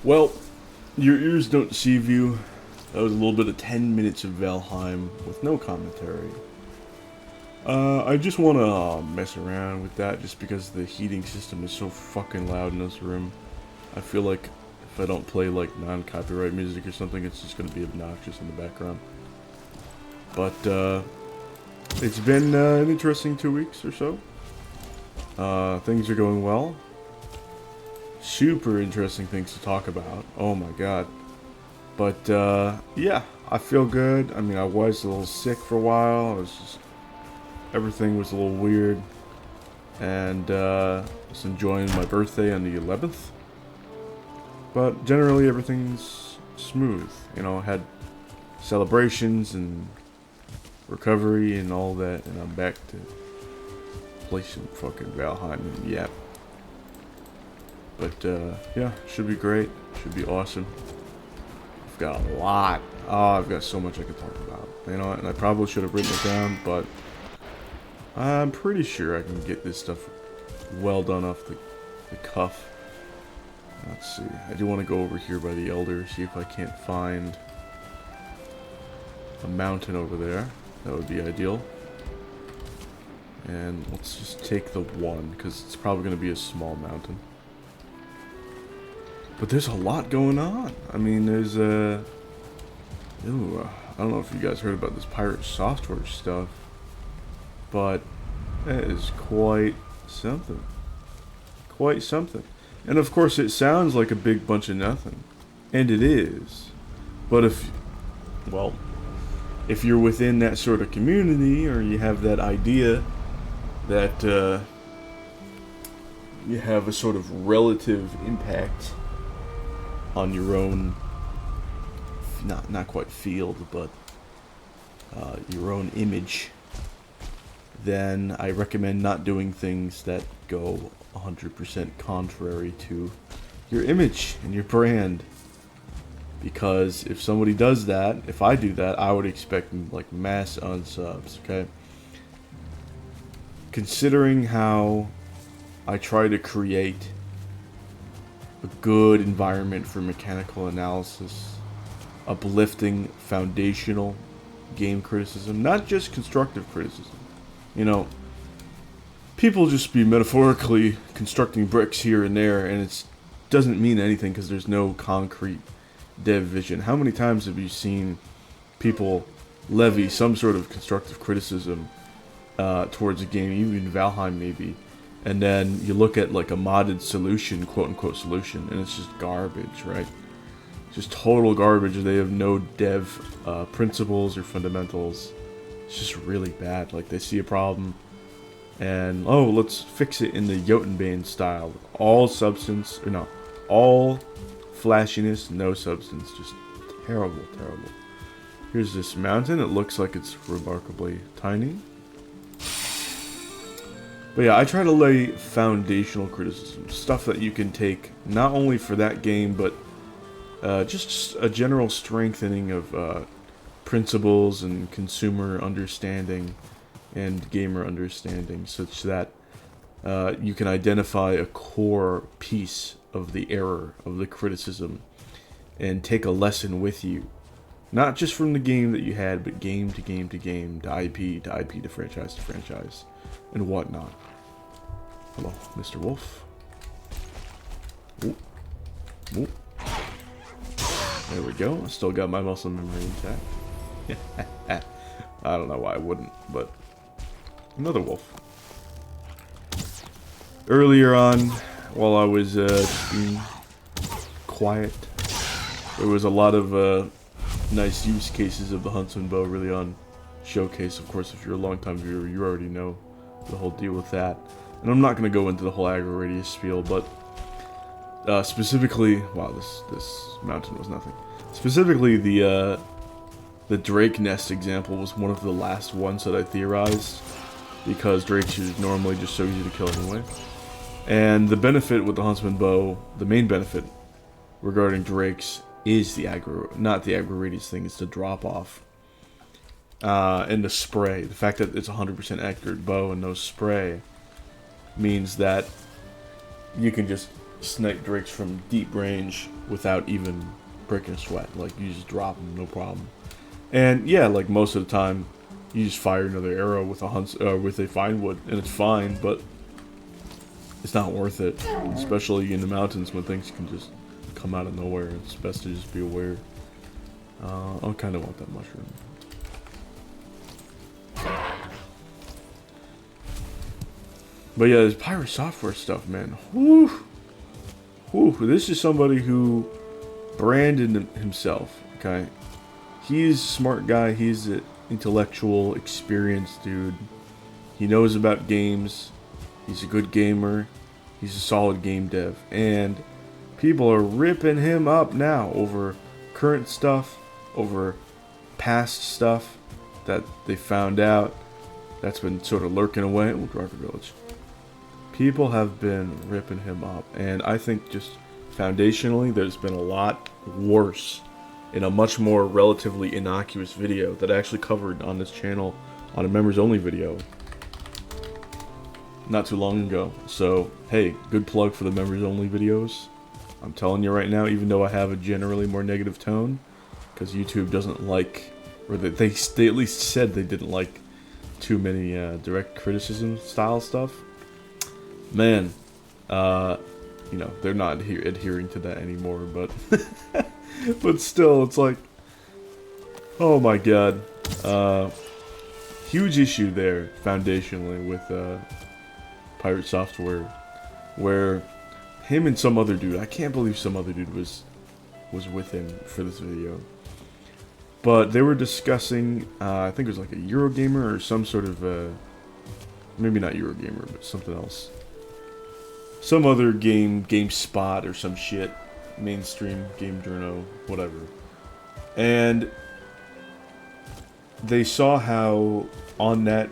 Well, your ears don't deceive you. That was a little bit of 10 minutes of Valheim with no commentary. I just want to mess around with that just because the heating system is so fucking loud in this room. I feel like if I don't play like non-copyright music or something, it's just going to be obnoxious in the background. But it's been an interesting 2 weeks or so. Things are going well. Super interesting things to talk about. Oh my god. But yeah, I feel good. I mean, I was a little sick for a while. Everything was a little weird. And I was enjoying my birthday on the 11th. But generally everything's smooth. You know, I had celebrations and recovery and all that, and I'm back to play some fucking Valheim and yap. But yeah, should be great. Should be awesome. I've got a lot. Oh, I've got so much I could talk about. You know, and I probably should have written it down, but I'm pretty sure I can get this stuff well done off the cuff. Let's see. I do want to go over here by the Elder, see if I can't find a mountain over there. That would be ideal. And let's just take the one, because it's probably going to be a small mountain. But there's a lot going on. I mean, there's I don't know if you guys heard about this pirate software stuff, but that is quite something. Quite something. And of course it sounds like a big bunch of nothing. And it is. But if you're within that sort of community, or you have that idea that you have a sort of relative impact on your own, not quite field, but your own image, then I recommend not doing things that go 100% contrary to your image and your brand. Because if somebody does that, if I do that, I would expect like mass unsubs, okay? Considering how I try to create a good environment for mechanical analysis, uplifting foundational game criticism, not just constructive criticism. You know, people just be metaphorically constructing bricks here and there, and it doesn't mean anything because there's no concrete dev vision. How many times have you seen people levy some sort of constructive criticism towards a game, even Valheim maybe, and then you look at like a modded solution, quote-unquote solution, and it's just garbage, right? Just total garbage. They have no dev principles or fundamentals. It's just really bad. Like, they see a problem and, oh, let's fix it in the Jotunbane style. All substance, or no, all flashiness, no substance. Just terrible, terrible. Here's this mountain. It looks like it's remarkably tiny. But yeah, I try to lay foundational criticism. Stuff that you can take not only for that game, but just a general strengthening of principles and consumer understanding and gamer understanding, such that you can identify a core piece of the error, of the criticism, and take a lesson with you. Not just from the game that you had, but game to game to game, to IP to IP, to franchise, and whatnot. Hello, Mr. Wolf. Ooh. Ooh. There we go. I still got my muscle memory intact. I don't know why I wouldn't, but another wolf. Earlier on, while I was just being quiet, there was a lot of nice use cases of the Huntsman bow really on showcase. Of course, if you're a long-time viewer, you already know the whole deal with that. And I'm not going to go into the whole aggro radius spiel, but specifically, wow, this mountain was nothing. Specifically, the Drake nest example was one of the last ones that I theorized, because Drakes are normally just so easy to kill anyway. And the benefit with the Huntsman bow, the main benefit regarding Drakes, is the aggro, not the aggro radius thing, it's the drop off. And the spray. The fact that it's 100% accurate bow and no spray means that you can just snipe drakes from deep range without even breaking a sweat. Like, you just drop them, no problem. And yeah, like most of the time, you just fire another arrow with a fine wood, and it's fine, but it's not worth it. Especially in the mountains when things can just come out of nowhere. It's best to just be aware. I kind of want that mushroom. But yeah, this pirate software stuff, man. Whew. Whew. This is somebody who branded himself, okay? He's a smart guy. He's an intellectual, experienced dude. He knows about games. He's a good gamer. He's a solid game dev. And people are ripping him up now over current stuff, over past stuff that they found out that's been sort of lurking away. Ooh, Driver Village. People have been ripping him up. And I think just foundationally, there's been a lot worse in a much more relatively innocuous video that I actually covered on this channel on a members only video not too long ago. So hey, good plug for the members only videos. I'm telling you right now, even though I have a generally more negative tone, because YouTube doesn't like, or they at least said they didn't like too many direct criticism style stuff. Man, you know, they're not adhering to that anymore, but but still, it's like, oh my god. Huge issue there, foundationally, with Pirate Software, where him and some other dude, I can't believe some other dude was with him for this video, but they were discussing, I think it was like a Eurogamer or some sort of, maybe not Eurogamer, but something else. Some other GameSpot or some shit, mainstream game journo, whatever. And they saw how on that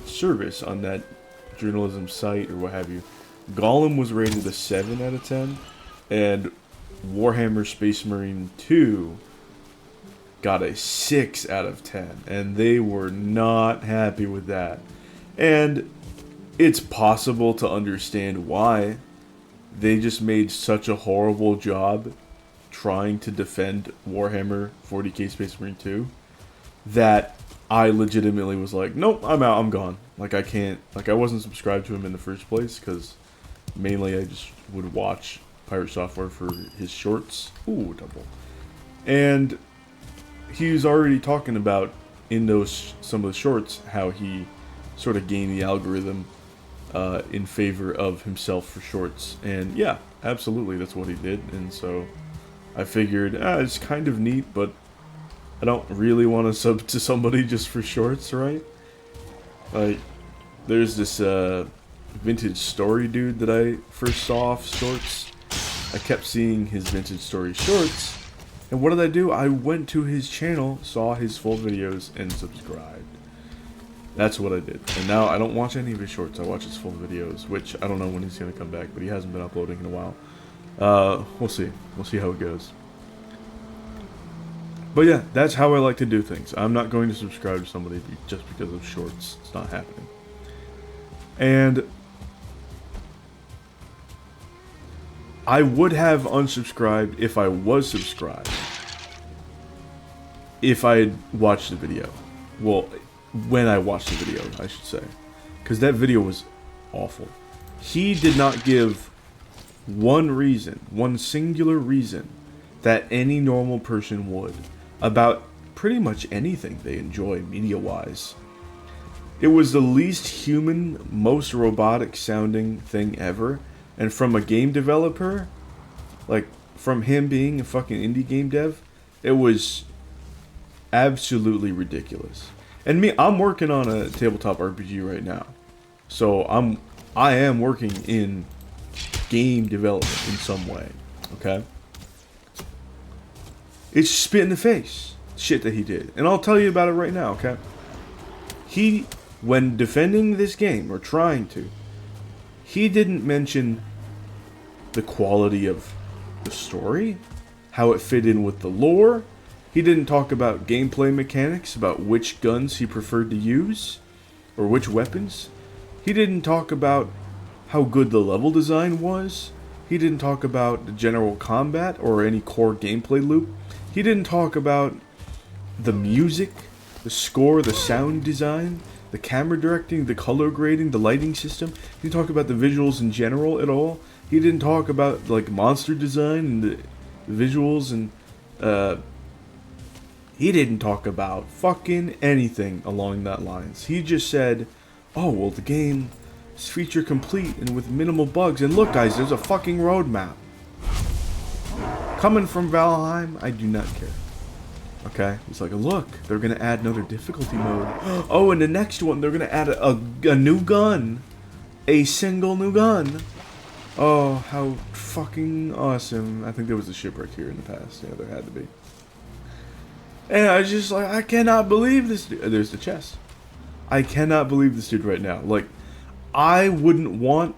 service, on that journalism site or what have you, Golem was rated a 7 out of 10, and Warhammer Space Marine 2 got a 6 out of 10, and they were not happy with that. And it's possible to understand why. They just made such a horrible job trying to defend Warhammer 40k Space Marine 2 that I legitimately was like, nope, I'm out, I'm gone. Like, I can't, like, I wasn't subscribed to him in the first place, because mainly I just would watch Pirate Software for his shorts. Ooh, double. And he was already talking about, in those, some of the shorts, how he sort of gained the algorithm in favor of himself for shorts. And yeah, absolutely, that's what he did. And so I figured, it's kind of neat, but I don't really want to sub to somebody just for shorts, right? Like, there's this vintage story dude that I first saw off shorts. I kept seeing his vintage story shorts, and what did I do? I went to his channel, saw his full videos, and subscribed. That's what I did. And now I don't watch any of his shorts, I watch his full videos, which I don't know when he's going to come back, but he hasn't been uploading in a while. We'll see. We'll see how it goes. But yeah, that's how I like to do things. I'm not going to subscribe to somebody just because of shorts. It's not happening. And I would have unsubscribed if I was subscribed, if I had watched the video. Well, when I watched the video, I should say. Because that video was awful. He did not give one reason, one singular reason, that any normal person would about pretty much anything they enjoy media-wise. It was the least human, most robotic sounding thing ever. And from a game developer, like, from him being a fucking indie game dev, it was absolutely ridiculous. And me, I'm working on a tabletop RPG right now. So I am working in game development in some way, okay? It's spit in the face, shit that he did. And I'll tell you about it right now, okay? He, when defending this game, or trying to, he didn't mention the quality of the story, how it fit in with the lore. He didn't talk about gameplay mechanics, about which guns he preferred to use, or which weapons. He didn't talk about how good the level design was. He didn't talk about the general combat or any core gameplay loop. He didn't talk about the music, the score, the sound design, the camera directing, the color grading, the lighting system. He didn't talk about the visuals in general at all. He didn't talk about like monster design and the visuals, and he didn't talk about fucking anything along that lines. He just said, oh, well, the game is feature complete and with minimal bugs. And look, guys, there's a fucking roadmap. Coming from Valheim, I do not care. Okay? He's like, look, they're going to add another difficulty mode. Oh, and the next one, they're going to add a new gun. A single new gun. Oh, how fucking awesome. I think there was a shipwreck here in the past. Yeah, there had to be. And I was just like, I cannot believe this dude. There's the chest. I cannot believe this dude right now. Like, I wouldn't want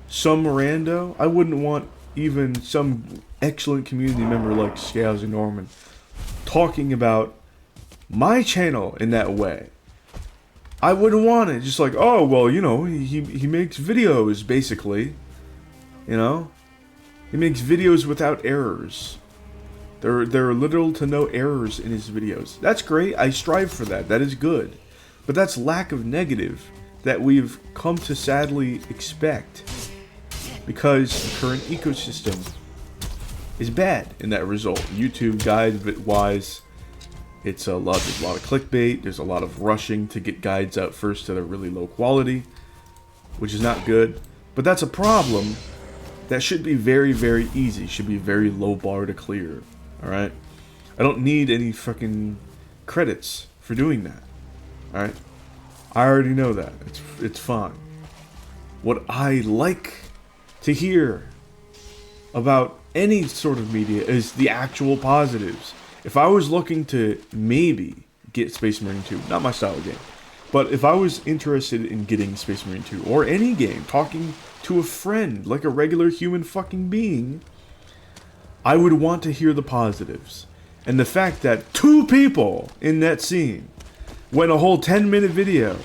some rando. I wouldn't want even some excellent community member like Scales and Norman talking about my channel in that way. I wouldn't want it. Just like, oh, well, you know, he makes videos, basically. You know? He makes videos without errors. There are little to no errors in his videos. That's great. I strive for that. That is good. But that's lack of negative that we've come to sadly expect. Because the current ecosystem is bad in that result. YouTube guide-wise, there's a lot of clickbait. There's a lot of rushing to get guides out first that are really low quality, which is not good. But that's a problem that should be very, very easy. Should be a very low bar to clear. Alright? I don't need any fucking credits for doing that. Alright? I already know that. It's fine. What I like to hear about any sort of media is the actual positives. If I was looking to maybe get Space Marine 2, not my style of game, but if I was interested in getting Space Marine 2, or any game, talking to a friend, like a regular human fucking being, I would want to hear the positives. And the fact that 2 people in that scene went a whole 10-minute video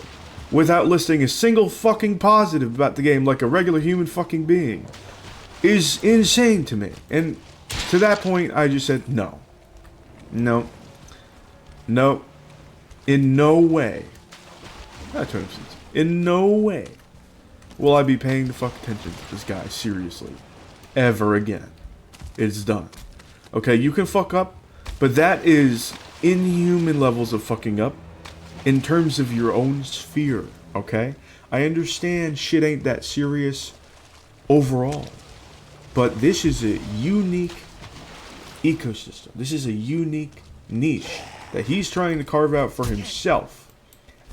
without listing a single fucking positive about the game like a regular human fucking being is insane to me. And to that point, I just said, no. No. No. In no way. In no way will I be paying the fuck attention to this guy, seriously. Ever again. It's done. Okay, you can fuck up, but that is inhuman levels of fucking up in terms of your own sphere, okay? I understand shit ain't that serious overall, but this is a unique ecosystem. This is a unique niche that he's trying to carve out for himself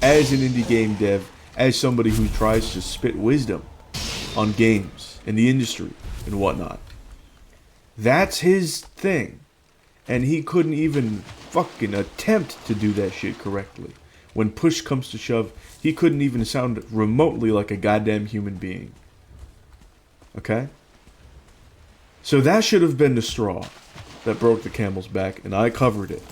as an indie game dev, as somebody who tries to spit wisdom on games and the industry and whatnot. That's his thing. And he couldn't even fucking attempt to do that shit correctly. When push comes to shove, he couldn't even sound remotely like a goddamn human being. Okay? So that should have been the straw that broke the camel's back, and I covered it.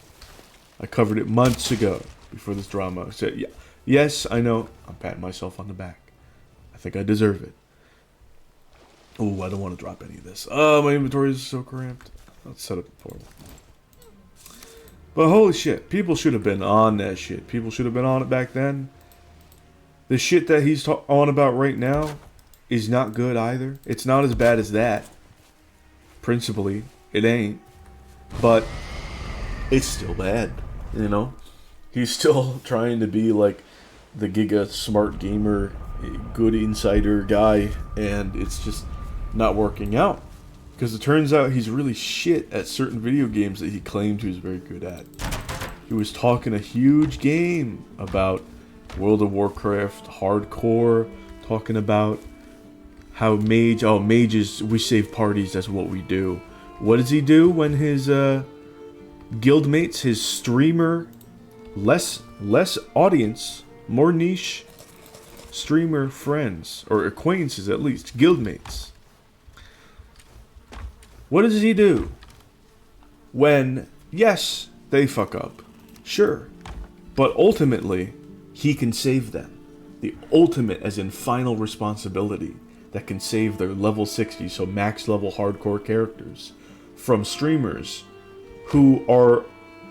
I covered it months ago before this drama. So, yeah, yes, I know. I'm patting myself on the back. I think I deserve it. Oh, I don't want to drop any of this. Oh, my inventory is so cramped. Let's set up the portal. But holy shit, people should have been on that shit. People should have been on it back then. The shit that he's on about right now is not good either. It's not as bad as that. Principally, it ain't. But it's still bad, you know? He's still trying to be like the giga smart gamer, good insider guy, and it's just not working out. Because it turns out he's really shit at certain video games that he claimed he was very good at. He was talking a huge game about World of Warcraft Hardcore, talking about how mages, we save parties, that's what we do. What does he do when his guildmates, his streamer, less audience, more niche streamer friends, or acquaintances at least, guildmates? What does he do when, yes, they fuck up? Sure. But ultimately, he can save them. The ultimate, as in final responsibility. that can save their level 60, so max level hardcore characters, from streamers who are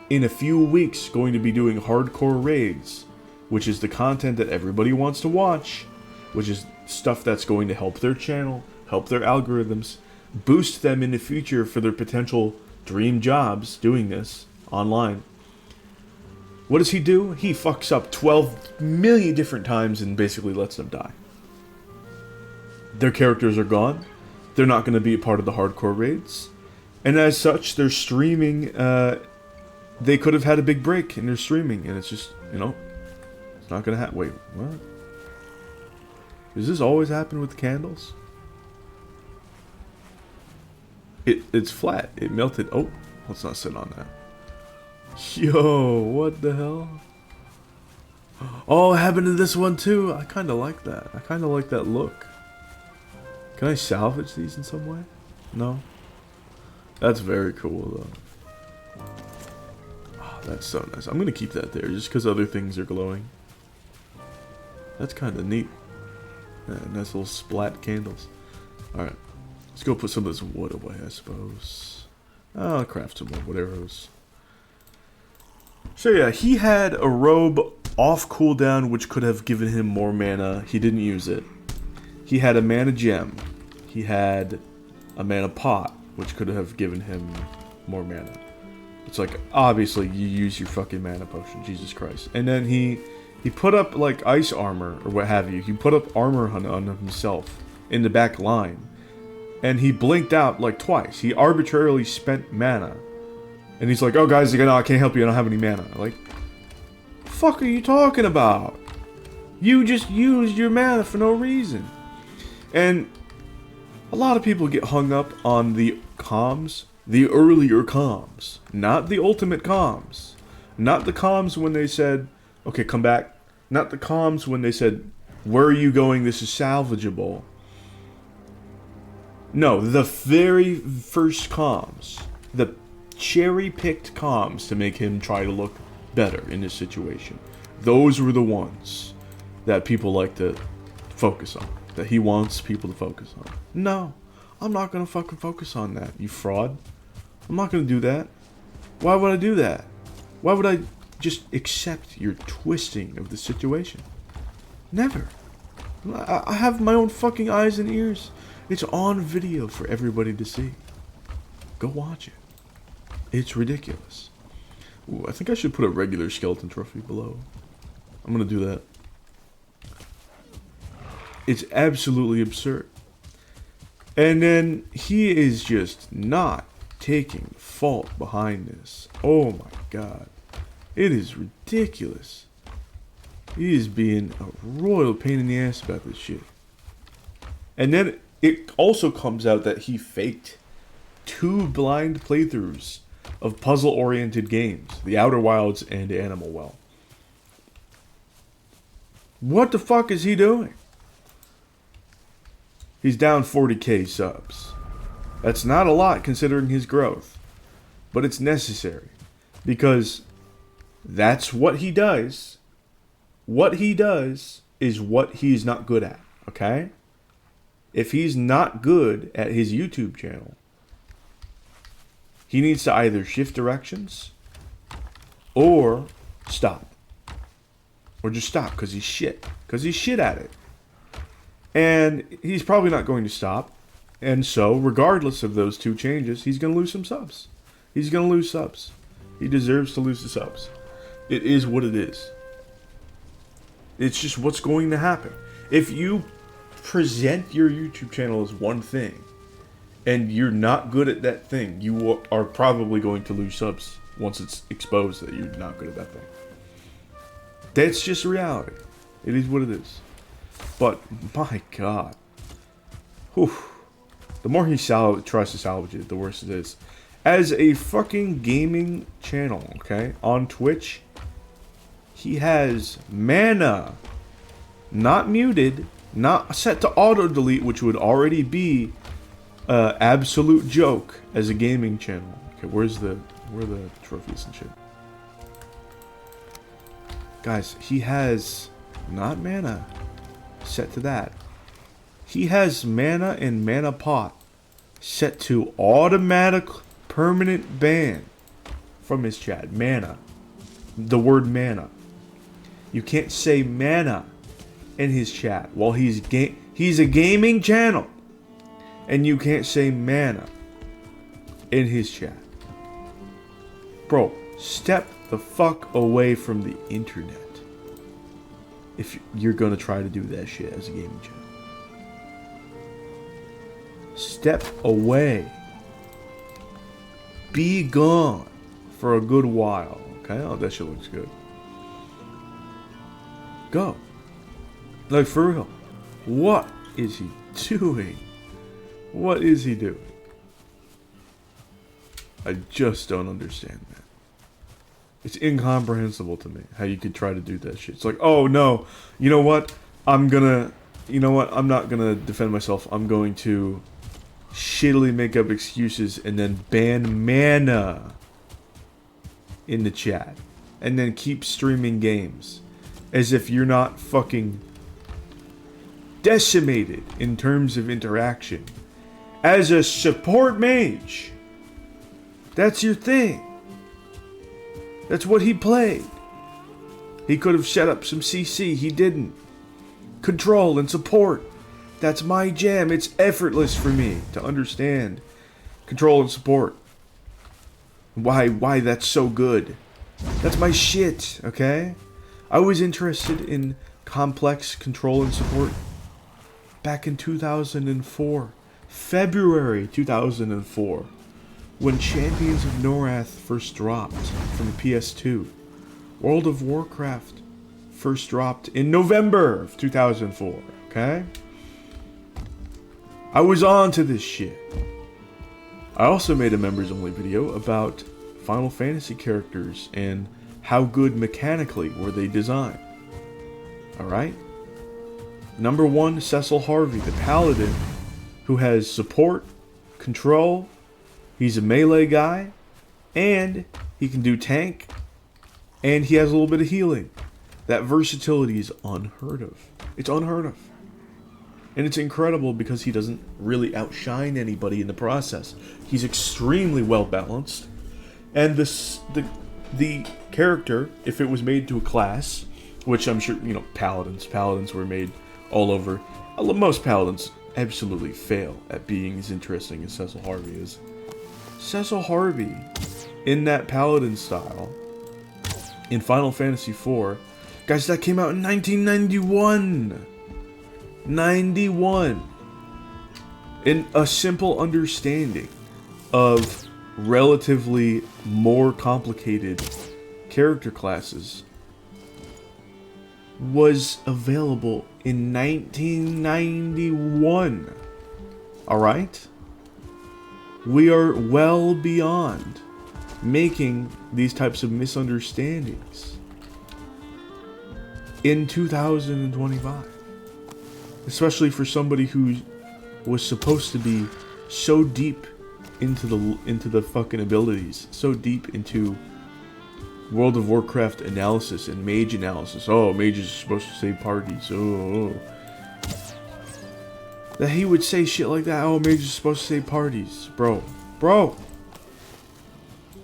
in a few weeks going to be doing hardcore raids, which is the content that everybody wants to watch, which is stuff that's going to help their channel, help their algorithms, boost them in the future for their potential dream jobs doing this online. What does he do? He fucks up 12 million different times and basically lets them die. Their characters are gone. They're not going to be a part of the hardcore raids. And as such, their streaming, they could have had a big break in their streaming. And it's just, you know, it's not going to happen. Wait, what? Does this always happen with candles? It's flat. It melted. Oh, let's not sit on that. Yo, what the hell? Oh, it happened to this one too. I kind of like that. I kind of like that look. Can I salvage these in some way? No? That's very cool though. Oh, that's so nice. I'm going to keep that there just because other things are glowing. That's kind of neat. Yeah, nice little splat candles. Alright. Let's go put some of this wood away, I suppose. I'll craft some more wood arrows. So yeah, he had a robe off cooldown which could have given him more mana. He didn't use it. He had a mana gem. He had a mana pot which could have given him more mana. It's like, obviously, you use your fucking mana potion, Jesus Christ. And then he put up like ice armor or what have you. He put up armor on himself in the back line. And he blinked out like twice. He arbitrarily spent mana. And he's like, oh guys, I can't help you, I don't have any mana. I'm like, the fuck are you talking about? You just used your mana for no reason. And a lot of people get hung up on the comms, the earlier comms, not the ultimate comms. Not the comms when they said, okay, come back. Not the comms when they said, where are you going, this is salvageable. No, the very first comms. The cherry-picked comms to make him try to look better in this situation. Those were the ones that people like to focus on. That he wants people to focus on. No, I'm not going to fucking focus on that, you fraud. I'm not going to do that. Why would I do that? Why would I just accept your twisting of the situation? Never. I have my own fucking eyes and ears. It's on video for everybody to see. Go watch it. It's ridiculous. Ooh, I think I should put a regular skeleton trophy below. I'm gonna do that. It's absolutely absurd. And then he is just not taking fault behind this. Oh my god. It is ridiculous. He is being a royal pain in the ass about this shit. And then it also comes out that he faked 2 blind playthroughs of puzzle-oriented games, The Outer Wilds and Animal Well. What the fuck is he doing? He's down 40k subs. That's not a lot considering his growth, but it's necessary because that's what he does. What he does is what he's not good at, okay? If he's not good at his YouTube channel, he needs to either shift directions or stop. Or just stop because he's shit. Because he's shit at it. And he's probably not going to stop. And so, regardless of those 2 changes, he's going to lose some subs. He's going to lose subs. He deserves to lose the subs. It is what it is. It's just what's going to happen. If you present your YouTube channel as one thing, and you're not good at that thing, you are probably going to lose subs once it's exposed that you're not good at that thing. That's just reality. It is what it is. But, my god. Whew. The more he tries to salvage it, the worse it is. As a fucking gaming channel, okay, on Twitch, he has mana. Not muted, not set to auto-delete, which would already be absolute joke as a gaming channel. Okay, where are the trophies and shit? Guys, he has not mana set to that. He has mana and mana pot set to automatic permanent ban from his chat. Mana. The word mana. You can't say mana in his chat while he's a gaming channel. And you can't say mana in his chat. Bro, step the fuck away from the internet if you're gonna try to do that shit as a gaming channel. Step away. Be gone for a good while. Okay? Oh, that shit looks good. Go. Like, for real. What is he doing? What is he doing? I just don't understand that. It's incomprehensible to me how you could try to do that shit. It's like, oh no, you know what? I'm not gonna defend myself. I'm going to shittily make up excuses and then ban mana in the chat. And then keep streaming games. As if you're not fucking decimated in terms of interaction. As a support mage. That's your thing. That's what he played. He could have set up some CC. He didn't. Control and support. That's my jam. It's effortless for me to understand control and support. Why that's so good. That's my shit, okay? I was interested in complex control and support back in 2004. February 2004. When Champions of Norath first dropped from the PS2. World of Warcraft first dropped in November of 2004, okay? I was on to this shit. I also made a members only video about Final Fantasy characters and how good mechanically were they designed. Alright? Number 1, Cecil Harvey, the paladin, who has support, control. He's a melee guy, and he can do tank, and he has a little bit of healing. That versatility is unheard of. It's unheard of. And it's incredible because he doesn't really outshine anybody in the process. He's extremely well balanced. And the character, if it was made to a class, which I'm sure, you know, paladins were made all over. Most paladins absolutely fail at being as interesting as Cecil Harvey is. Cecil Harvey, in that paladin style, in Final Fantasy IV, guys, that came out in 1991. 91. In a simple understanding of relatively more complicated character classes was available in 1991. Alright? We are well beyond making these types of misunderstandings in 2025. Especially for somebody who was supposed to be so deep into the fucking abilities, so deep into World of Warcraft analysis and mage analysis. Oh, mages are supposed to save parties. Oh. That he would say shit like that. Oh, mages are supposed to save parties. Bro.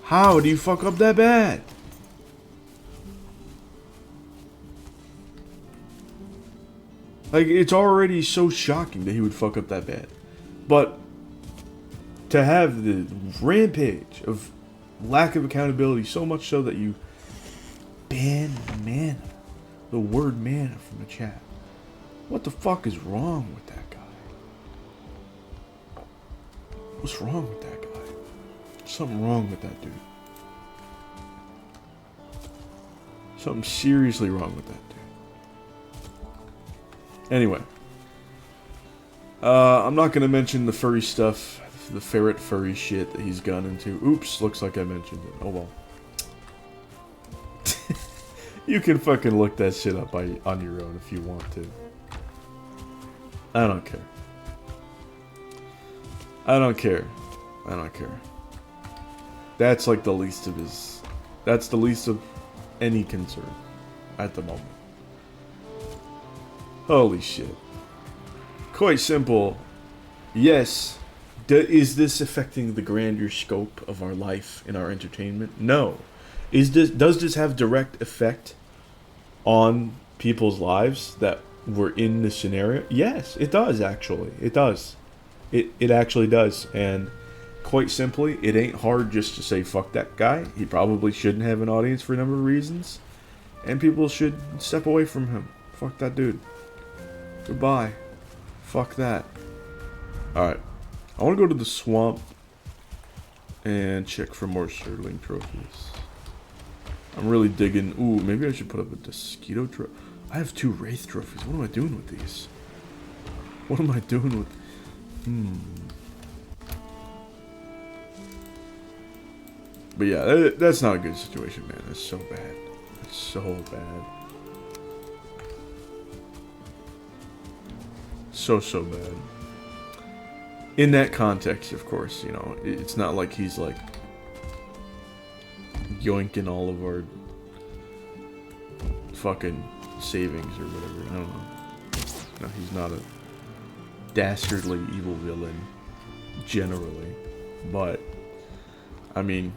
How do you fuck up that bad? Like, it's already so shocking that he would fuck up that bad. But to have the rampage of lack of accountability, so much so that you ban mana, the word mana from the chat. What the fuck is wrong with that guy? What's wrong with that guy? Something wrong with that dude. Something seriously wrong with that dude. Anyway. I'm not going to mention the furry stuff, the ferret furry shit that he's gone into. Oops, looks like I mentioned it. Oh well. You can fucking look that shit up on your own if you want to. I don't care. I don't care. That's like the least of his... That's the least of any concern at the moment. Holy shit. Quite simple. Yes. Is this affecting the grander scope of our life and our entertainment? No. Does this have direct effect on people's lives that were in this scenario? Yes, it does actually. It does. It actually does. And quite simply, it ain't hard just to say fuck that guy. He probably shouldn't have an audience for a number of reasons. And people should step away from him. Fuck that dude. Goodbye. Fuck that. Alright. I want to go to the swamp and check for more Sterling trophies. I'm really digging. Ooh, maybe I should put up a Mosquito trophy. I have 2 Wraith trophies. What am I doing with these? What am I doing with... But yeah, that's not a good situation, man. That's so bad. That's so bad. So bad. In that context, of course, you know, it's not like he's like yoinking all of our fucking savings or whatever. I don't know. No, he's not a dastardly evil villain, generally. But, I mean,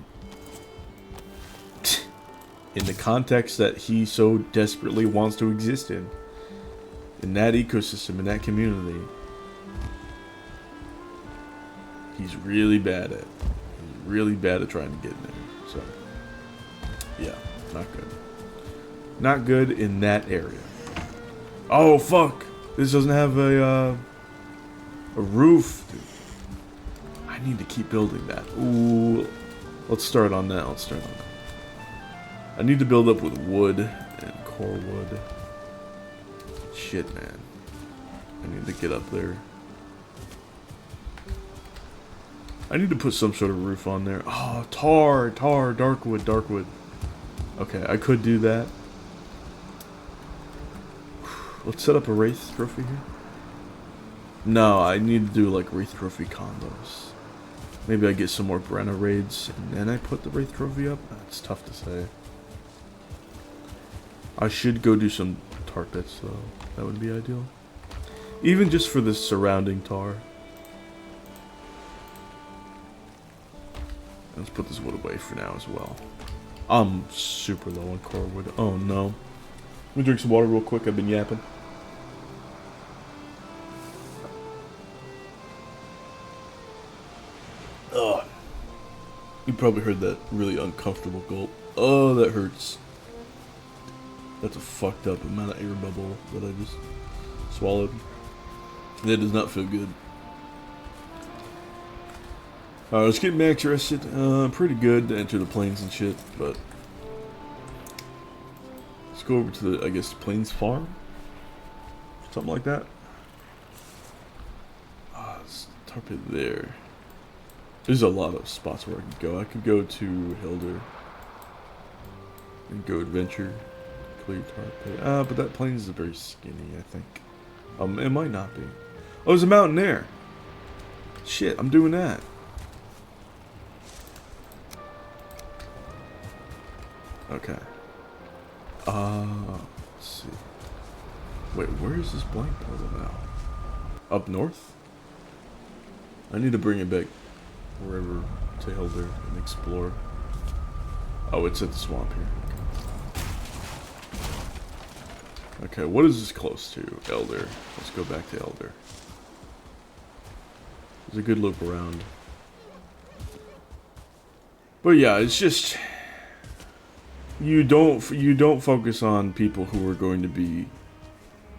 in the context that he so desperately wants to exist in that ecosystem, in that community, he's really bad at. He's really bad at trying to get in there. So, yeah, not good. Not good in that area. Oh fuck! This doesn't have a roof. Dude. I need to keep building that. Ooh, let's start on that. Let's start on that. I need to build up with wood and core wood. Shit, man. I need to get up there. I need to put some sort of roof on there. Oh, tar, darkwood. Okay, I could do that. Let's set up a Wraith trophy here. No, I need to do like Wraith trophy combos. Maybe I get some more Brenna raids and then I put the Wraith trophy up. It's tough to say. I should go do some tar pits though. That would be ideal. Even just for the surrounding tar. Let's put this wood away for now as well. I'm super low on core wood. Oh no. Let me drink some water real quick. I've been yapping. Ugh. You probably heard that really uncomfortable gulp. Oh, that hurts. That's a fucked up amount of air bubble that I just swallowed. That does not feel good. Alright, let's get max rested. Pretty good to enter the plains and shit, but let's go over to the, I guess, plains farm? Something like that. Let's tarp it there. There's a lot of spots where I could go. I could go to Hilder and go adventure. Clear tarp pit. But that plains is very skinny, I think. It might not be. Oh, there's a mountain there. Shit, I'm doing that. Okay. Let's see. Wait, where is this blank portal now? Up north? I need to bring it back wherever to Hilder and explore. Oh, it's at the swamp here. Okay, what is this close to? Elder. Let's go back to Elder. There's a good loop around. But yeah, it's just you don't focus on people who are going to be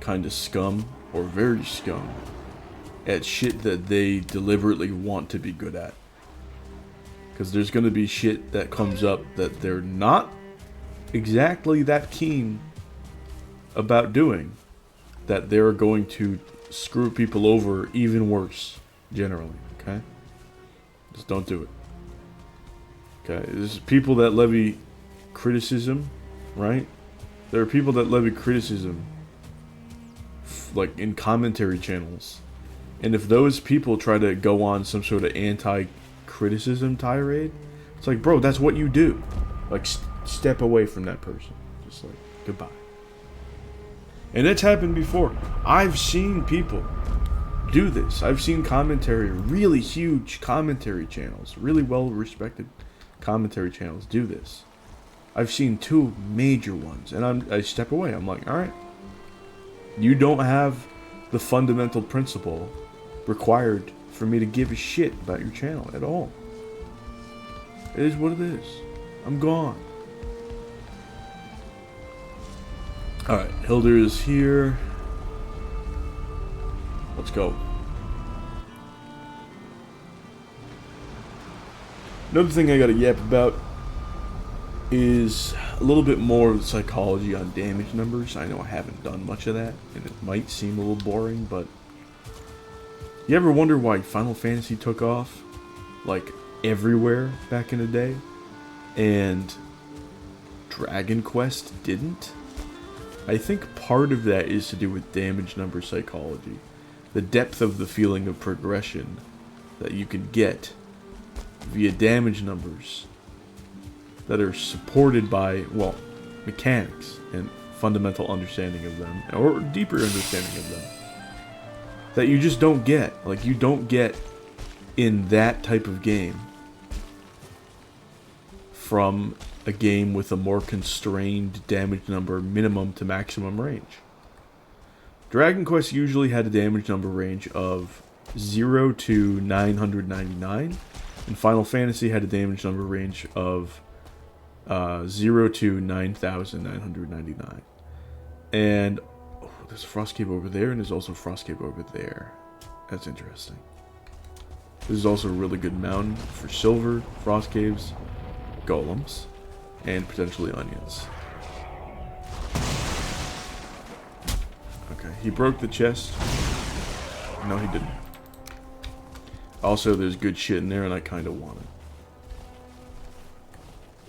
kind of scum or very scum at shit that they deliberately want to be good at. Because there's going to be shit that comes up that they're not exactly that keen about doing, that they're going to screw people over even worse, generally, okay? Just don't do it. Okay, there's people that levy criticism, right? There are people that levy criticism like in commentary channels. And if those people try to go on some sort of anti-criticism tirade, it's like, bro, that's what you do. Like, step away from that person. Just like, goodbye. And that's happened before. I've seen people do this. I've seen commentary, really huge commentary channels, really well-respected commentary channels do this. I've seen 2 major ones, and I step away. I'm like, all right, you don't have the fundamental principle required for me to give a shit about your channel at all. It is what it is. I'm gone. Alright, Hilder is here. Let's go. Another thing I gotta yap about is a little bit more of the psychology on damage numbers. I know I haven't done much of that, and it might seem a little boring, but you ever wonder why Final Fantasy took off, like, everywhere back in the day, and Dragon Quest didn't? I think part of that is to do with damage number psychology. The depth of the feeling of progression that you can get via damage numbers that are supported by, well, mechanics and fundamental understanding of them, or deeper understanding of them, that you just don't get. Like, you don't get in that type of game from a game with a more constrained damage number minimum to maximum range. Dragon Quest usually had a damage number range of 0 to 999, and Final Fantasy had a damage number range of 0 to 9,999. And oh, there's a Frost Cave over there, and there's also a Frost Cave over there. That's interesting. This is also a really good mountain for silver, Frost Caves, golems, and potentially onions. Okay, he broke the chest. No, he didn't. Also, there's good shit in there, and I kind of want it.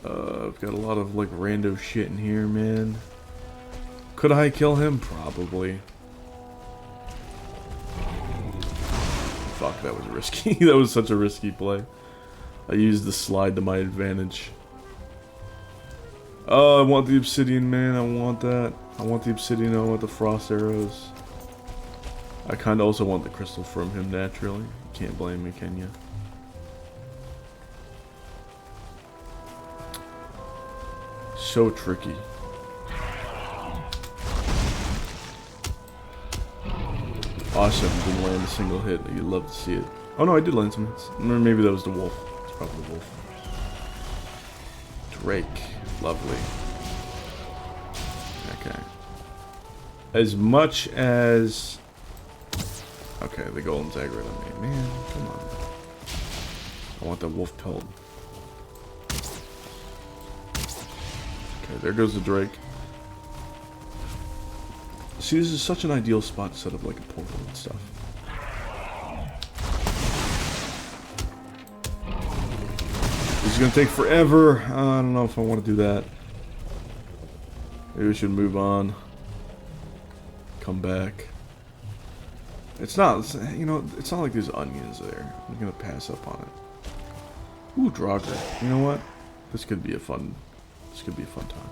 I've got a lot of, like, rando shit in here, man. Could I kill him? Probably. Fuck, that was risky. That was such a risky play. I used the slide to my advantage. Oh, I want the obsidian, man. I want that. I want the obsidian. I want the frost arrows. I kind of also want the crystal from him naturally. You can't blame me, can you? So tricky. Awesome. Didn't land a single hit. You'd love to see it. Oh no, I did land some hits. Or maybe that was the wolf. It's probably the wolf. Drake. Lovely. Okay. As much as... Okay, the golem's aggroed on me. Man, come on. I want that wolf pelt. Okay, there goes the Drake. See, this is such an ideal spot to set up like a portal and stuff. This is gonna take forever. I don't know if I want to do that. Maybe we should move on. Come back. It's not, you know, it's not like there's onions there. I'm gonna pass up on it. Ooh, Draugr. You know what? This could be a fun time.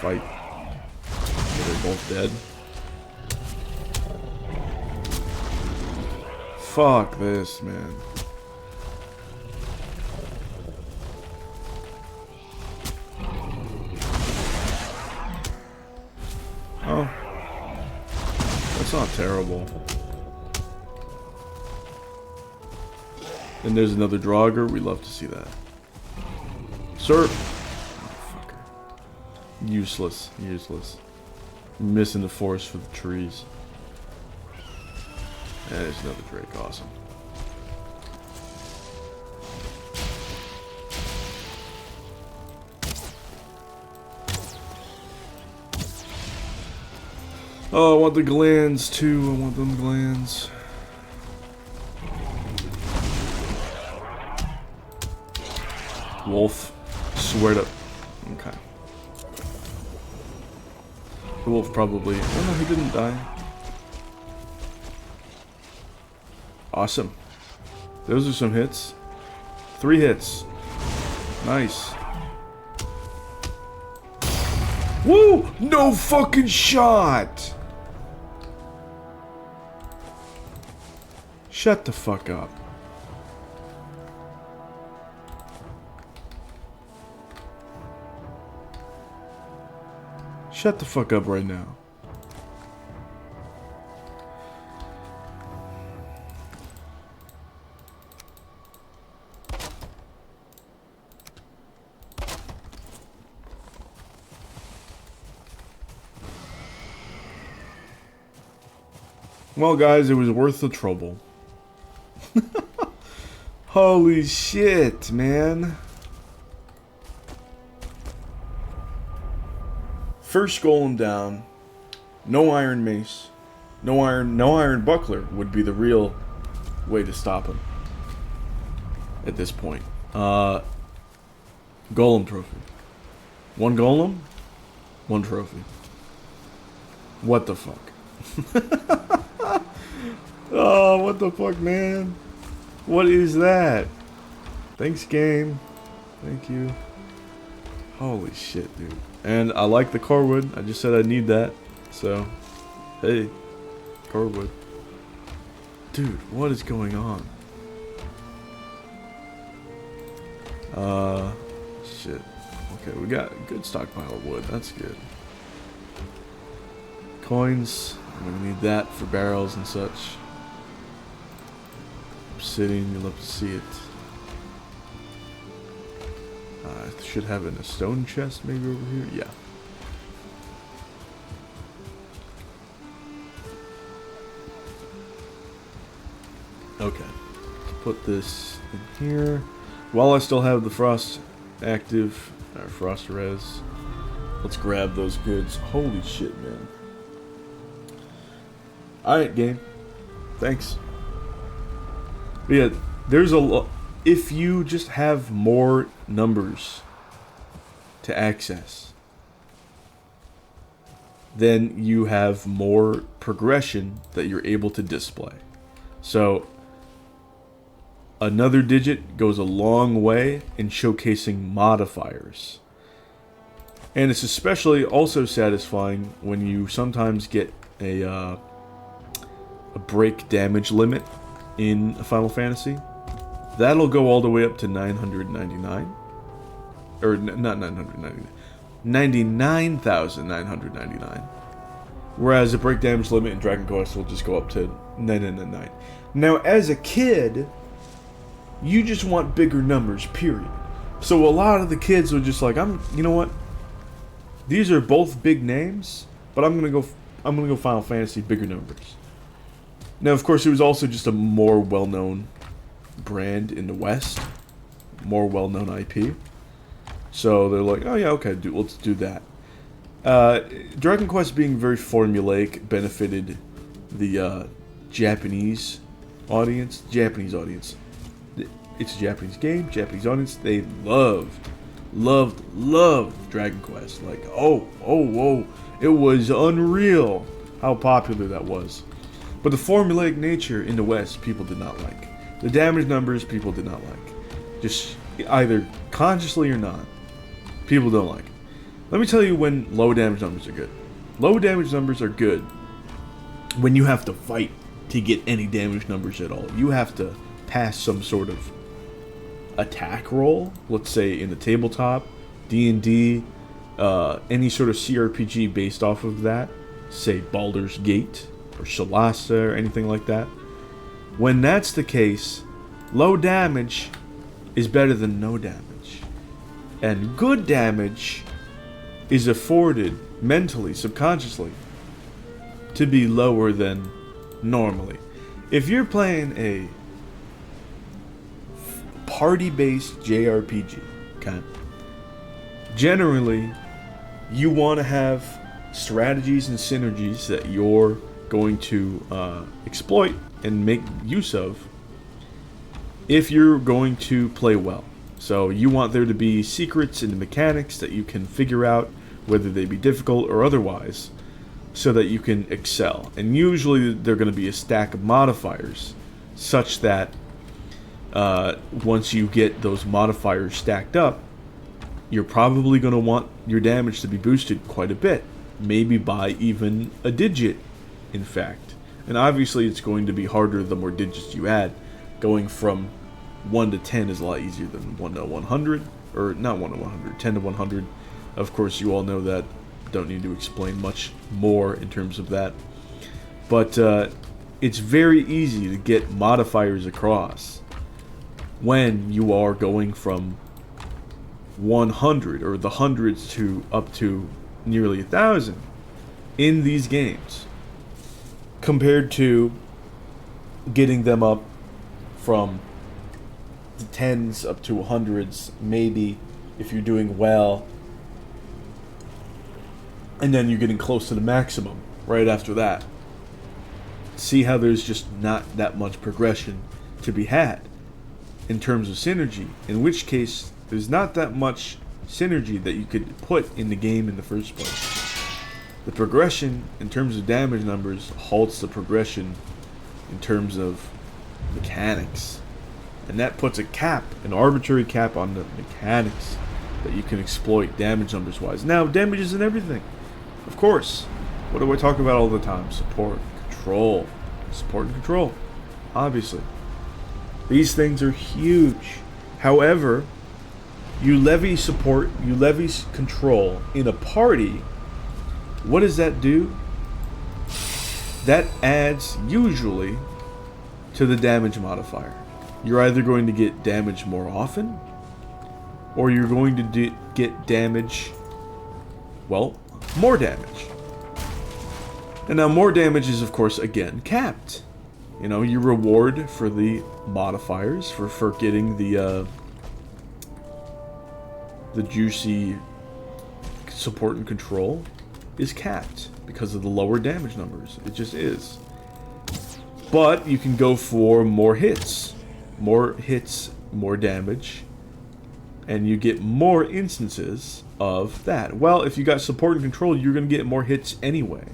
Fight. Okay, they're both dead. Fuck this, man. Oh. That's not terrible. And there's another Draugr. We love to see that. Sir! Useless. Useless. Missing the forest for the trees. And there's another Drake. Awesome. Oh, I want the glands too. I want them glands. Wolf. Swear to... Okay. The wolf probably... Oh no, he didn't die. Awesome. Those are some hits. 3 hits. Nice. Woo! No fucking shot! Shut the fuck up. Shut the fuck up right now. Well, guys, it was worth the trouble. Holy shit, man. First golem down. No iron mace. No iron buckler would be the real way to stop him. At this point. Golem trophy. One golem, one trophy. What the fuck? Oh, what the fuck, man? What is that? Thanks, game. Thank you. Holy shit, dude. And I like the core wood. I just said I need that. So, hey, core wood. Dude, what is going on? Shit. Okay, we got a good stockpile of wood. That's good. Coins. I'm gonna need that for barrels and such. Obsidian, you'll love to see it. I should have it in a stone chest maybe over here. Yeah. Okay. Let's put this in here. While I still have the frost active, or frost res, let's grab those goods. Holy shit, man. Alright, game. Thanks. But yeah, there's a lot. If you just have more numbers to access, then you have more progression that you're able to display. So, another digit goes a long way in showcasing modifiers. And it's especially also satisfying when you sometimes get a break damage limit in Final Fantasy. That'll go all the way up to 999. Or, not 999. 99,999. Whereas the break damage limit in Dragon Quest will just go up to 999. Now, as a kid, you just want bigger numbers, period. So a lot of the kids were just like, you know what? These are both big names, but I'm gonna go Final Fantasy bigger numbers. Now, of course, it was also just a more well-known brand in the West, more well-known IP. So they're like, oh yeah, okay, let's do that. Dragon Quest being very formulaic benefited the Japanese audience. It's a Japanese game, Japanese audience. They loved Dragon Quest. Like, whoa, it was unreal how popular that was. But the formulaic nature in the West, people did not like. The damage numbers, people did not like. Just either consciously or not, people don't like. Let me tell you when low damage numbers are good. Low damage numbers are good when you have to fight to get any damage numbers at all. You have to pass some sort of attack roll, let's say in the tabletop, D&D, any sort of CRPG based off of that, say Baldur's Gate or Shalasa or anything like that. When that's the case, low damage is better than no damage. And good damage is afforded mentally, subconsciously, to be lower than normally. If you're playing a party-based JRPG, okay, generally you want to have strategies and synergies that you're going to exploit and make use of if you're going to play well. So you want there to be secrets and mechanics that you can figure out, whether they be difficult or otherwise, so that you can excel. And usually they're going to be a stack of modifiers, such that once you get those modifiers stacked up, you're probably going to want your damage to be boosted quite a bit, maybe by even a digit, in fact. And obviously it's going to be harder the more digits you add. Going from 1 to 10 is a lot easier than 1 to 100, or not 1 to 100, 10 to 100. Of course, you all know that. Don't need to explain much more in terms of that. But it's very easy to get modifiers across when you are going from 100 or the hundreds to up to nearly 1,000 in these games, compared to getting them up from the tens up to hundreds, maybe if you're doing well, and then you're getting close to the maximum right after that. See how there's just not that much progression to be had in terms of synergy, in which case there's not that much synergy that you could put in the game in the first place. The progression in terms of damage numbers halts the progression in terms of mechanics, and that puts a cap, an arbitrary cap on the mechanics that you can exploit damage numbers wise. Now, damage isn't everything, of course. What do I talk about all the time? Support, control, support and control, obviously. These things are huge. However, you levy support, you levy control in a party. What does that do? That adds usually to the damage modifier. You're either going to get damage more often, or you're going to get damage, well, more damage. And now more damage is, of course, again, capped. You know, your reward for the modifiers, for getting the juicy support and control, is capped because of the lower damage numbers. It just is. But you can go for more hits. More hits, more damage. And you get more instances of that. Well, if you got support and control, you're going to get more hits anyway.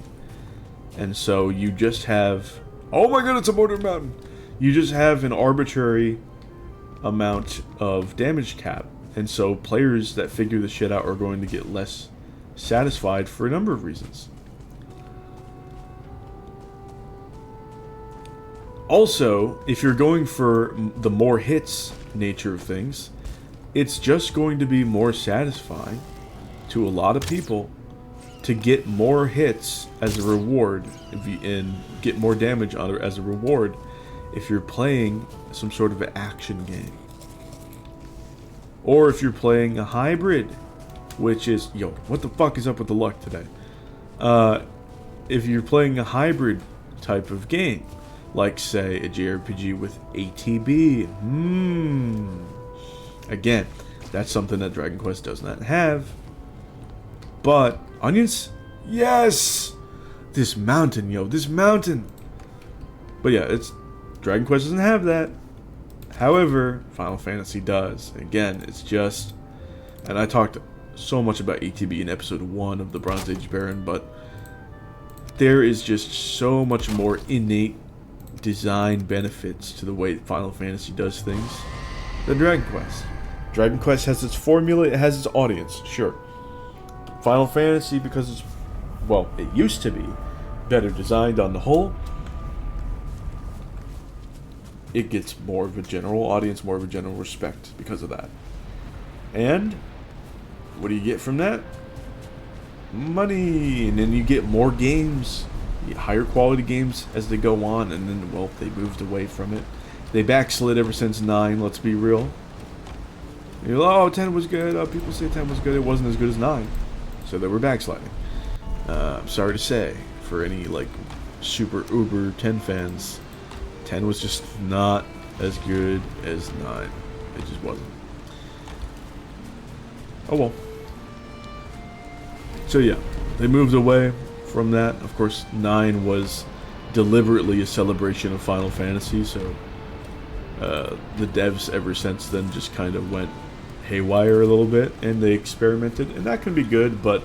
And so you just have... Oh my god, it's a motor mountain! You just have an arbitrary amount of damage cap. And so players that figure this shit out are going to get less satisfied for a number of reasons. Also, if you're going for the more hits nature of things, it's just going to be more satisfying to a lot of people to get more hits as a reward and get more damage on it as a reward if you're playing some sort of an action game. Or if you're playing a hybrid, which is... Yo, what the fuck is up with the luck today? If you're playing a hybrid type of game, like, say, a JRPG with ATB. Again, that's something that Dragon Quest does not have. But, onions? Yes! This mountain, yo, this mountain! But yeah, Dragon Quest doesn't have that. However, Final Fantasy does. Again, it's just... And I talked so much about ATB in episode 1 of the Bronze Age Baron, but there is just so much more innate design benefits to the way Final Fantasy does things than Dragon Quest. Dragon Quest has its formula, it has its audience, sure. Final Fantasy, because it's, well, it used to be better designed on the whole, it gets more of a general audience, more of a general respect because of that. And what do you get from that? Money. And then you get more games, higher quality games as they go on, and then, well, they moved away from it. They backslid ever since 9, let's be real. You're like, oh, 10 was good. Oh, people say 10 was good. It wasn't as good as 9. So they were backsliding. I'm sorry to say, for any, like, super uber 10 fans, 10 was just not as good as 9. It just wasn't. Oh well. So yeah, they moved away from that. Of course, 9 was deliberately a celebration of Final Fantasy, so the devs ever since then just kind of went haywire a little bit, and they experimented, and that can be good, but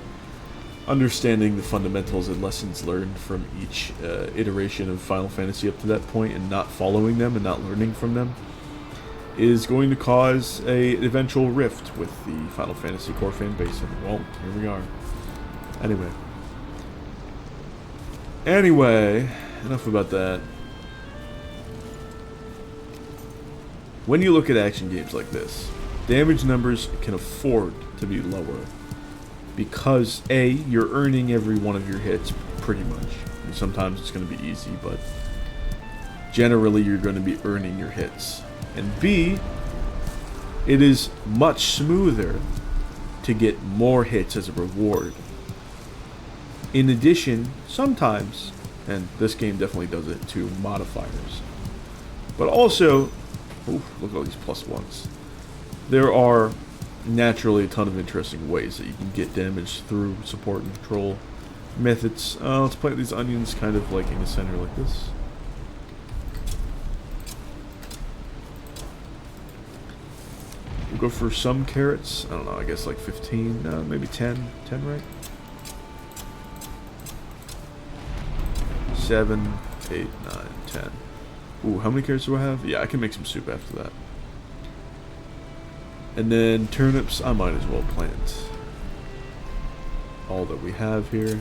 understanding the fundamentals and lessons learned from each iteration of Final Fantasy up to that point, and not following them and not learning from them, is going to cause a eventual rift with the Final Fantasy core fan base. And, well, here we are. Anyway, enough about that. When you look at action games like this, damage numbers can afford to be lower because A, you're earning every one of your hits pretty much. And sometimes it's going to be easy, but generally you're going to be earning your hits. And B, it is much smoother to get more hits as a reward. In addition, sometimes, and this game definitely does it to modifiers, but also, ooh, look at all these plus ones. There are naturally a ton of interesting ways that you can get damage through support and control methods. Let's plant these onions kind of like in the center like this. We'll go for some carrots. I don't know, I guess like 15, maybe 10. 10, right? 7, 8, 9, 10. Ooh, how many carrots do I have? Yeah, I can make some soup after that. And then turnips, I might as well plant all that we have here.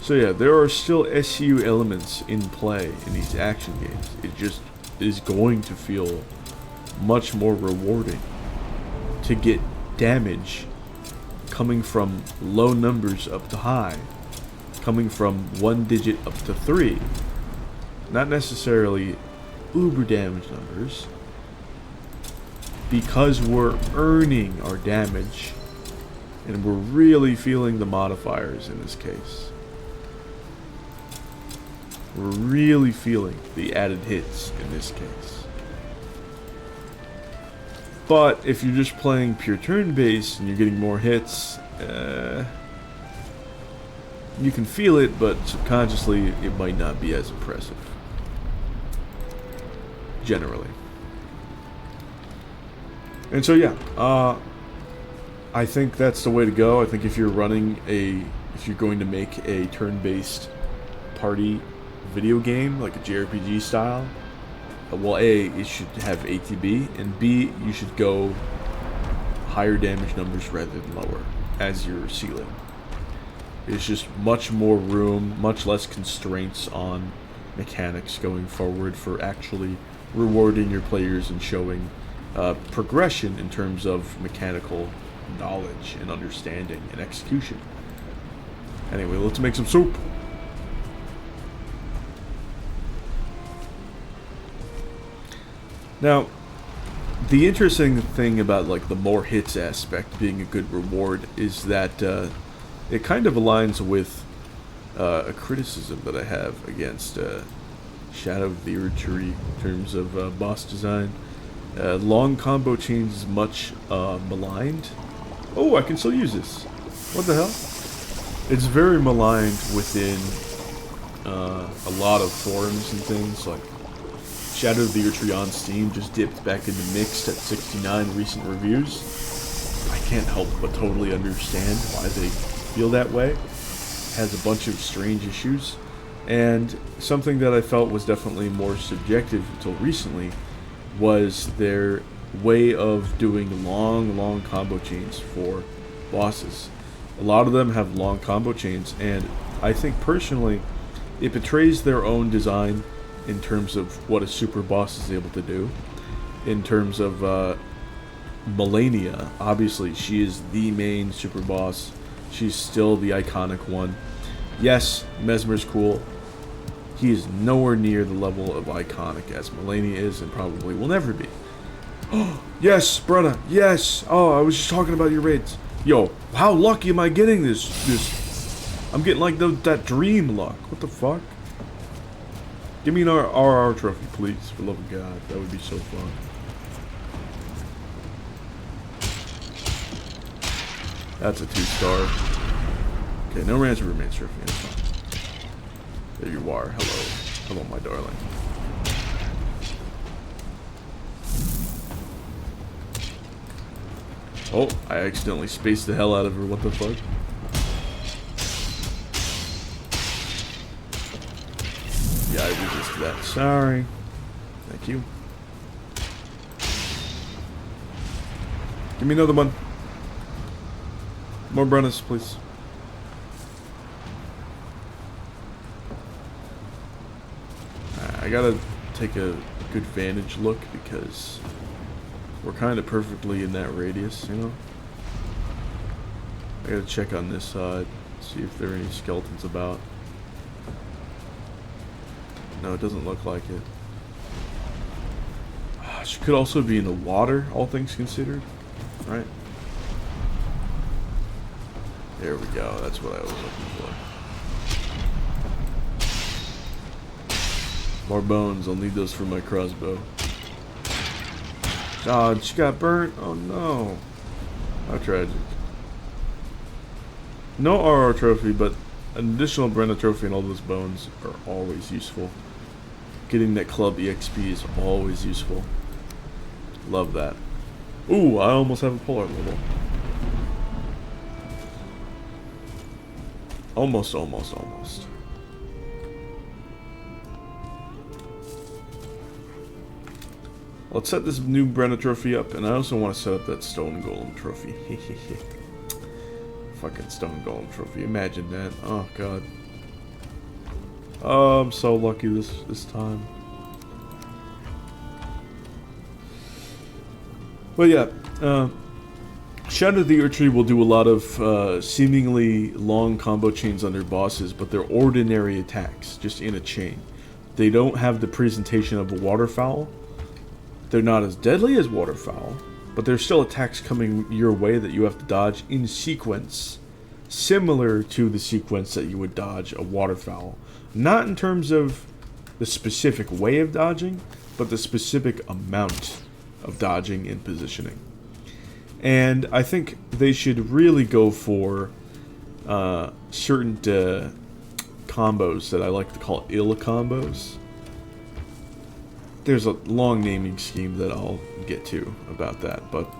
So yeah, there are still SU elements in play in these action games. It just is going to feel much more rewarding to get damage coming from low numbers up to high, coming from 1 digit up to 3. Not necessarily uber damage numbers, because we're earning our damage and we're really feeling the modifiers in this case. We're really feeling the added hits in this case. But if you're just playing pure turn-based and you're getting more hits, you can feel it, but subconsciously it might not be as impressive. Generally. And so yeah, I think that's the way to go. I think if you're going to make a turn-based party video game, like a JRPG style, well, A, it should have ATB, and B, you should go higher damage numbers rather than lower as your ceiling. It's just much more room, much less constraints on mechanics going forward for actually rewarding your players and showing progression in terms of mechanical knowledge and understanding and execution. Anyway, let's make some soup. Now, the interesting thing about like the more hits aspect being a good reward is that it kind of aligns with a criticism that I have against Shadow of the Erdtree in terms of boss design. Long combo chains is much maligned. Oh, I can still use this. What the hell? It's very maligned within a lot of forums and things. Like Shadow of the Erdtree on Steam just dipped back into mixed at 69 recent reviews. I can't help but totally understand why they feel that way. It has a bunch of strange issues. And something that I felt was definitely more subjective until recently was their way of doing long combo chains for bosses. A lot of them have long combo chains, and I think personally it betrays their own design in terms of what a super boss is able to do. In terms of Melania, obviously she is the main super boss. She's still the iconic one. Yes, Mesmer's cool. He is nowhere near the level of iconic as Melania is, and probably will never be. Oh, yes, Brenna, yes! Oh, I was just talking about your raids. Yo, how lucky am I getting this? I'm getting like that dream luck. What the fuck? Give me an RR trophy, please, for love of God. That would be so fun. That's a 2-star. Okay, no ransom remains trophy. That's fine. There you are. Hello. Hello, my darling. Oh, I accidentally spaced the hell out of her. What the fuck? Yeah, I resisted that. Sorry. Thank you. Give me another one. More Brennas, please. I gotta take a good vantage look because we're kind of perfectly in that radius, you know? I gotta check on this side, see if there are any skeletons about. No, it doesn't look like it. She could also be in the water, all things considered, right? There we go, that's what I was looking for. More bones, I'll need those for my crossbow. Oh, she got burnt? Oh no. How tragic. No RR trophy, but an additional Brenna trophy and all those bones are always useful. Getting that club EXP is always useful. Love that. Ooh, I almost have a polar level. Almost. Let's set this new Brenna trophy up, and I also want to set up that stone golem trophy. Fucking stone golem trophy. Imagine that. Oh god. Oh, I'm so lucky this time. But yeah, Shadow of the Erdtree will do a lot of seemingly long combo chains on their bosses, but they're ordinary attacks, just in a chain. They don't have the presentation of a waterfowl. They're not as deadly as waterfowl, but there's still attacks coming your way that you have to dodge in sequence, similar to the sequence that you would dodge a waterfowl. Not in terms of the specific way of dodging, but the specific amount of dodging and positioning. And I think they should really go for certain combos that I like to call ill combos. There's a long naming scheme that I'll get to about that, but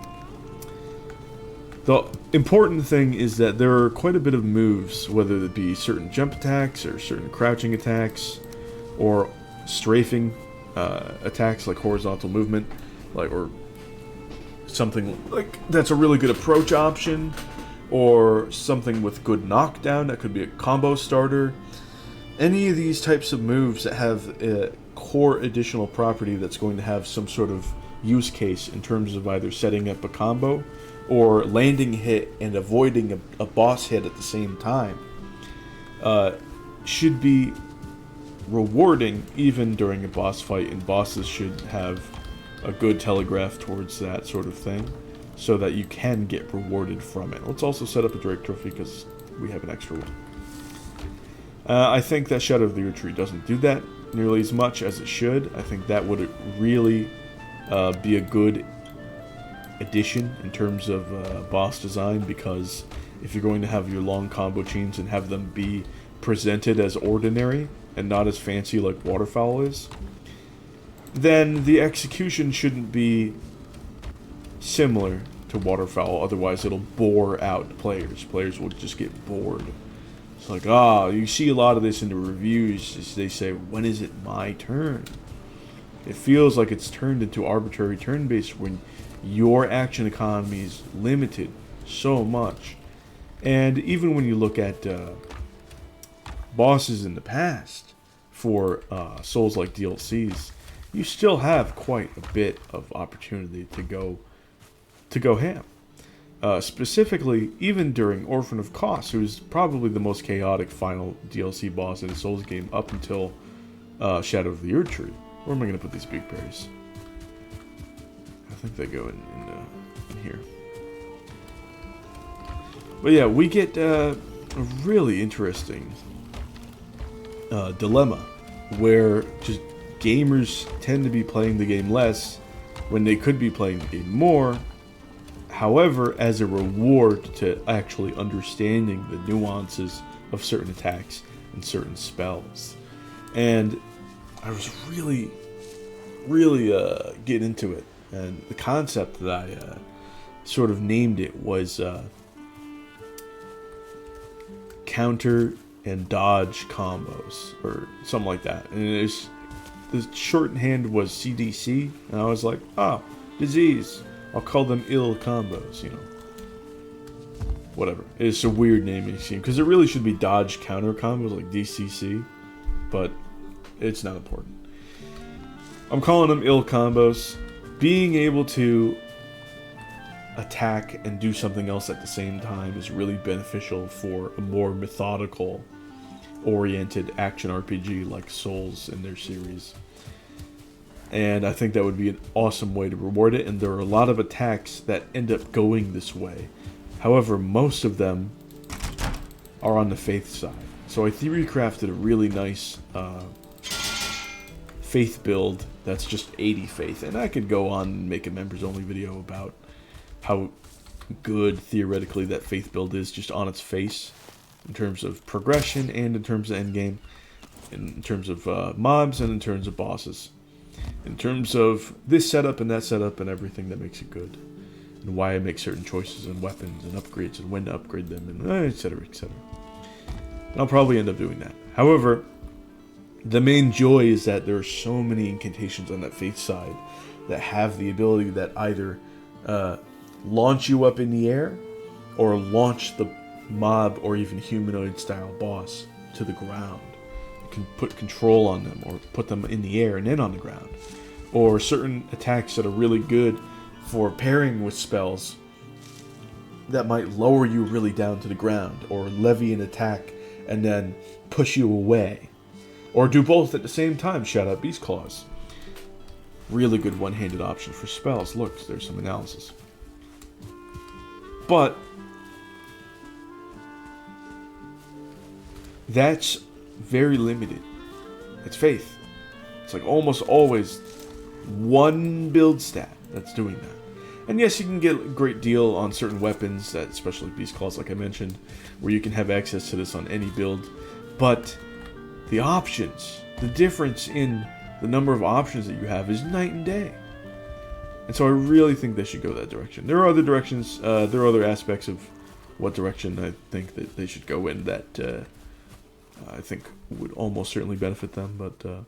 the important thing is that there are quite a bit of moves, whether it be certain jump attacks or certain crouching attacks or strafing attacks like horizontal movement, or something like that's a really good approach option, or something with good knockdown that could be a combo starter. Any of these types of moves that have a core additional property that's going to have some sort of use case in terms of either setting up a combo or landing hit and avoiding a boss hit at the same time should be rewarding even during a boss fight, and bosses should have a good telegraph towards that sort of thing so that you can get rewarded from it. Let's also set up a Drake trophy because we have an extra one. I think that Shadow of the Erdtree doesn't do that nearly as much as it should. I think that would really be a good addition in terms of boss design, because if you're going to have your long combo chains and have them be presented as ordinary and not as fancy like waterfowl is, then the execution shouldn't be similar to waterfowl, otherwise it'll bore out players. Players will just get bored. It's like, you see a lot of this in the reviews. They say, when is it my turn? It feels like it's turned into arbitrary turn-based when your action economy is limited so much. And even when you look at bosses in the past for Souls-like DLCs, you still have quite a bit of opportunity to go ham. Specifically, even during Orphan of Kos, who's probably the most chaotic final DLC boss in a Souls game up until Shadow of the Erdtree. Where am I going to put these big berries? I think they go in here. But yeah, we get a really interesting dilemma where just gamers tend to be playing the game less when they could be playing the game more. However, as a reward to actually understanding the nuances of certain attacks and certain spells. And I was really getting into it. And the concept that sort of named it was counter and dodge combos or something like that. And the shorthand was CDC, and I was like, oh, disease. I'll call them ill combos, you know. Whatever. It's a weird naming scheme because it really should be dodge counter combos like DCC, but it's not important. I'm calling them ill combos. Being able to attack and do something else at the same time is really beneficial for a more methodical oriented action RPG like Souls in their series. And I think that would be an awesome way to reward it, and there are a lot of attacks that end up going this way. However, most of them are on the faith side. So I theory crafted a really nice faith build that's just 80 faith, and I could go on and make a members only video about how good theoretically that faith build is just on its face in terms of progression and in terms of endgame, in terms of mobs and in terms of bosses, in terms of this setup and that setup and everything that makes it good, and why I make certain choices and weapons and upgrades and when to upgrade them, and etc, etc. And I'll probably end up doing that. However, the main joy is that there are so many incantations on that faith side that have the ability that either launch you up in the air or launch the mob or even humanoid style boss to the ground. You can put control on them or put them in the air and then on the ground. Or certain attacks that are really good for pairing with spells that might lower you really down to the ground or levy an attack and then push you away. Or do both at the same time. Shout out Beast Claws. Really good one-handed option for spells. Look, there's some analysis. But that's very limited. It's faith. It's like almost always one build stat that's doing that. And yes, you can get a great deal on certain weapons, that especially Beast Claws, like I mentioned, where you can have access to this on any build. But the options, the difference in the number of options that you have is night and day. And so I really think they should go that direction. There are other directions, there are other aspects of what direction I think that they should go in that I think would almost certainly benefit them, but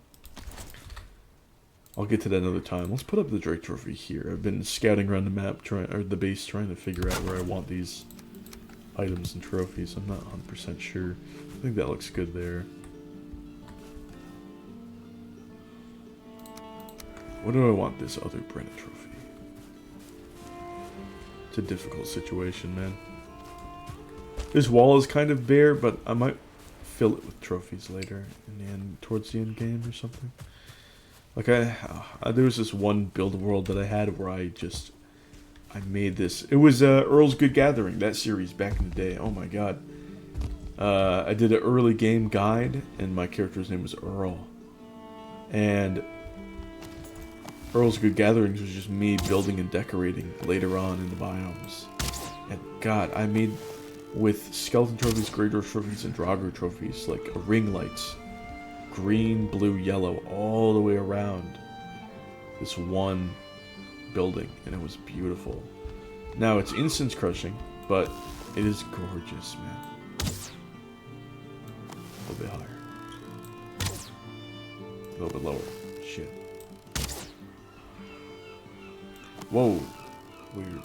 I'll get to that another time. Let's put up the Drake Trophy here. I've been scouting around the map, or the base, trying to figure out where I want these items and trophies. I'm not 100% sure. I think that looks good there. What do I want this other Brenna trophy? It's a difficult situation, man. This wall is kind of bare, but I might fill it with trophies later in the end, towards the end game or something. Like there was this one build world that I had where I made this. It was Earl's Good Gathering, that series back in the day. Oh my god. I did an early game guide, and my character's name was Earl. And Earl's Good Gatherings was just me building and decorating later on in the biomes. And god, I made with skeleton trophies, greater trophies, and Draugr trophies, like ring lights. Green, blue, yellow, all the way around this one building, and it was beautiful. Now it's instance crushing, but it is gorgeous, man. A little bit higher. A little bit lower. Shit. Whoa. Weird.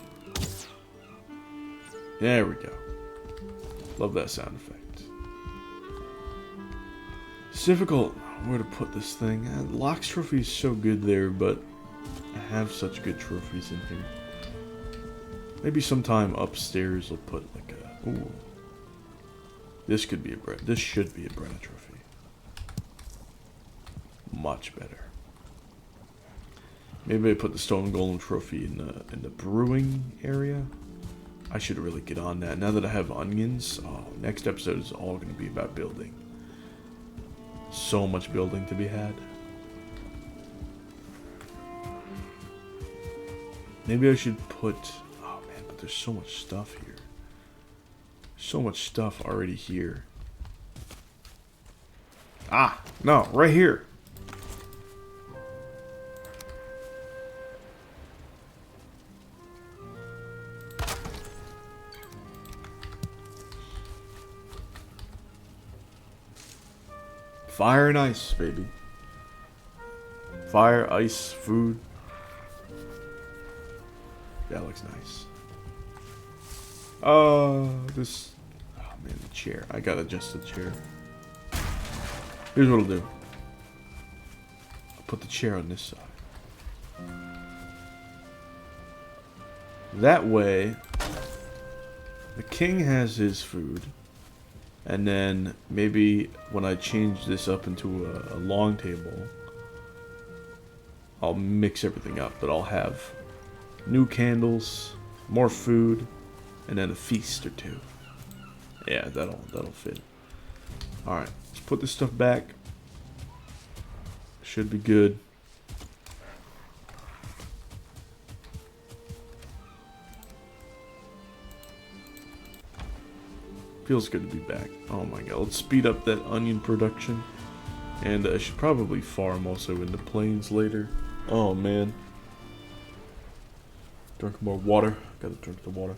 There we go. Love that sound effect. It's difficult where to put this thing. Locke's trophy is so good there, but I have such good trophies in here. Maybe sometime upstairs I'll put like a... Ooh. This could be a this should be a Brenna trophy. Much better. Maybe I put the Stone Golem trophy in the brewing area. I should really get on that. Now that I have onions, next episode is all going to be about building. So much building to be had. Maybe I should put... Oh man, but there's so much stuff here. So much stuff already here. Ah, no, right here. Fire and ice, baby. Fire, ice, food. That looks nice. This... Oh, man, the chair. I gotta adjust the chair. Here's what I'll do. I'll put the chair on this side. That way, the king has his food. And then maybe when I change this up into a long table, I'll mix everything up. But I'll have new candles, more food, and then a feast or two. Yeah, that'll fit. Alright, let's put this stuff back. Should be good. Feels good to be back. Oh my god, let's speed up that onion production. And I should probably farm also in the plains later. Oh man. Drink more water. Gotta drink the water.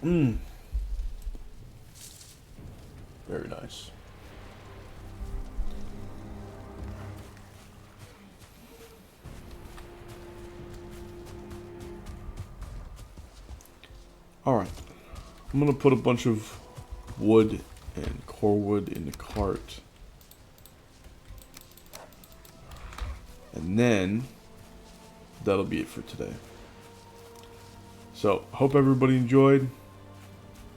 Mmm. Very nice. Alright. I'm gonna put a bunch of wood and core wood in the cart. And then that'll be it for today. So, hope everybody enjoyed.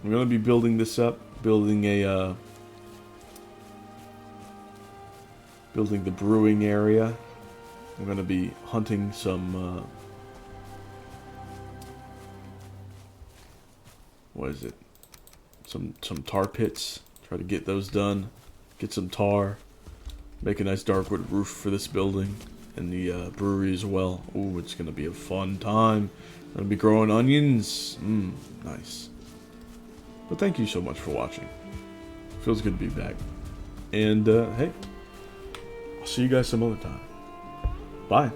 I'm gonna be building this up, building the brewing area. I'm gonna be hunting some what is it? Some tar pits. Try to get those done. Get some tar. Make a nice darkwood roof for this building. And the brewery as well. Ooh, it's gonna be a fun time. I'm gonna be growing onions. Nice. But thank you so much for watching. Feels good to be back. And hey, I'll see you guys some other time. Bye.